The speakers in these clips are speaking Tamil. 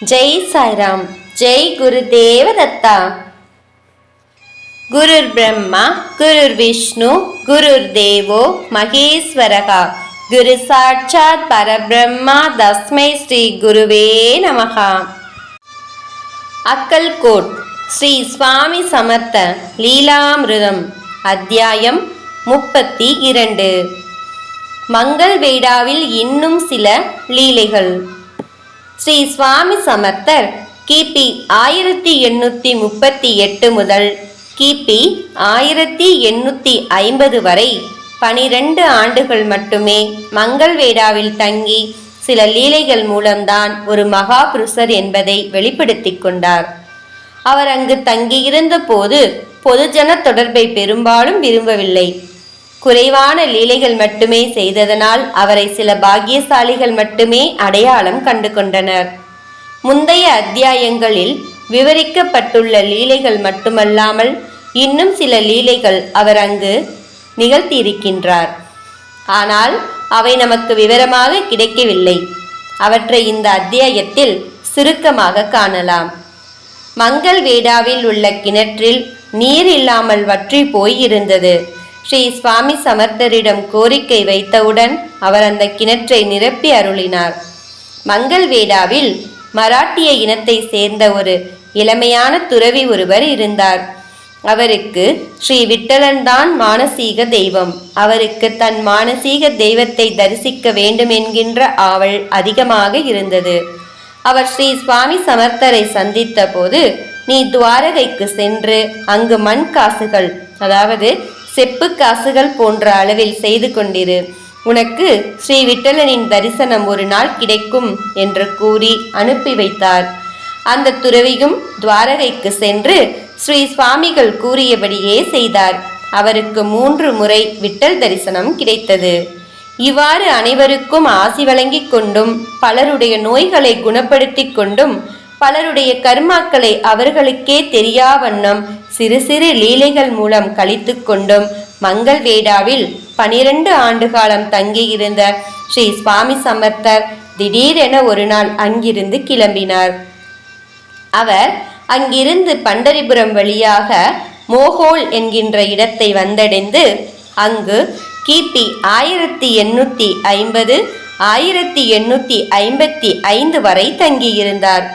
जय साई राम। जय गुरुदेव दत्ता। गुरुर् ब्रह्मा गुरुर्विष्णु गुरुर्देवो महेश्वरः गुरु साक्षात् परब्रह्मा तस्मै श्री गुरुवे नमः। अक्कलकोट श्री स्वामी समर्थ लीलामृतम अध्यायम 32 மங்கள்வேடாவில் இன்னும் சில லீலைகள். ஸ்ரீ சுவாமி சமர்த்தர் கிபி 1838 முதல் கிபி 1850 வரை 12 ஆண்டுகள் மட்டுமே மங்கள்வேடாவில் தங்கி சில லீலைகள் மூலம்தான் ஒரு மகா புருஷர் என்பதை வெளிப்படுத்தி கொண்டார். அவர் அங்கு தங்கியிருந்த போது பொதுஜன தொடர்பை பெரும்பாலும் விரும்பவில்லை. குறைவான லீலைகள் மட்டுமே செய்ததனால் அவரை சில பாக்கியசாலிகள் மட்டுமே அடையாளம் கண்டு கொண்டனர். முந்தைய அத்தியாயங்களில் விவரிக்கப்பட்டுள்ள லீலைகள் மட்டுமல்லாமல் இன்னும் சில லீலைகள் அவர் அங்கு நிகழ்த்தியிருக்கின்றார். ஆனால் அவை நமக்கு விவரமாக கிடைக்கவில்லை. அவற்றை இந்த அத்தியாயத்தில் சுருக்கமாக காணலாம். மங்கள்வேடாவில் உள்ள கிணற்றில் நீர் இல்லாமல் வற்றி போய் இருந்தது. ஸ்ரீ சுவாமி சமர்த்தரிடம் கோரிக்கை வைத்தவுடன் அவர் அந்த கிணற்றை நிரப்பி அருளினார். மங்கள்வேடாவில் மராட்டிய இனத்தை சேர்ந்த ஒரு இளமையான துறவி ஒருவர் இருந்தார். அவருக்கு ஸ்ரீ விட்டலன் தான் மானசீக தெய்வம். அவருக்கு தன் மானசீக தெய்வத்தை தரிசிக்க வேண்டும் என்கின்ற ஆவல் அதிகமாக இருந்தது. அவர் ஸ்ரீ சுவாமி சமர்த்தரை சந்தித்த போது, நீ துவாரகைக்கு சென்று அங்கு மண் காசுகள், அதாவது செப்பு காசுகள் போன்ற அளவில் செய்து கொண்டிரு. உனக்கு ஸ்ரீ விட்டலனின் தரிசனம் ஒரு நாள் கிடைக்கும் என்று கூறி அனுப்பி வைத்தார். அந்த துறவியும் துவாரகைக்கு சென்று ஸ்ரீ சுவாமிகள் கூறியபடியே செய்தார். அவருக்கு 3 முறை விட்டல் தரிசனம் கிடைத்தது. இவ்வாறு அனைவருக்கும் ஆசி வழங்கி கொண்டும் பலருடைய நோய்களை குணப்படுத்தி கொண்டும் பலருடைய கர்மாக்களை அவர்களுக்கே தெரியா வண்ணம் சிறு சிறு லீலைகள் மூலம் கழித்து கொண்டும் மங்கள்வேடாவில் 12 ஆண்டு காலம் தங்கியிருந்த ஸ்ரீ சுவாமி சமர்த்தர் திடீரென ஒரு நாள் அங்கிருந்து கிளம்பினார். அவர் அங்கிருந்து பண்டரிபுரம் வழியாக மோகோல் என்கின்ற இடத்தை வந்தடைந்து அங்கு கிபி 1850 1855 வரை தங்கியிருந்தார்.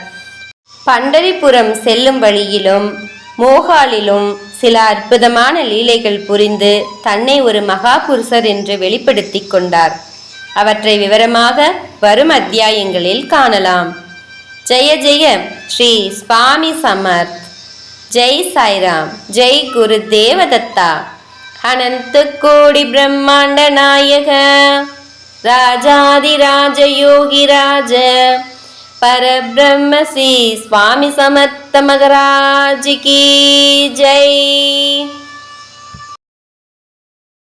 பண்டரிபுரம் செல்லும் வழியிலும் மோகாலிலும் சில அற்புதமான லீலைகள் புரிந்து தன்னை ஒரு மகா புருஷர் என்று வெளிப்படுத்தி கொண்டார். அவற்றை விவரமாக வரும் அத்தியாயங்களில் காணலாம். ஜெய ஜெய ஸ்ரீ சுவாமி சமர்த். ஜெய் சாய்ராம். ஜெய் குரு தேவதத்தா. அனந்த கோடி பிரம்மாண்ட நாயக ராஜாதிராஜ யோகிராஜ परब्रह्म श्री स्वामी समर्थ महाराज की जय।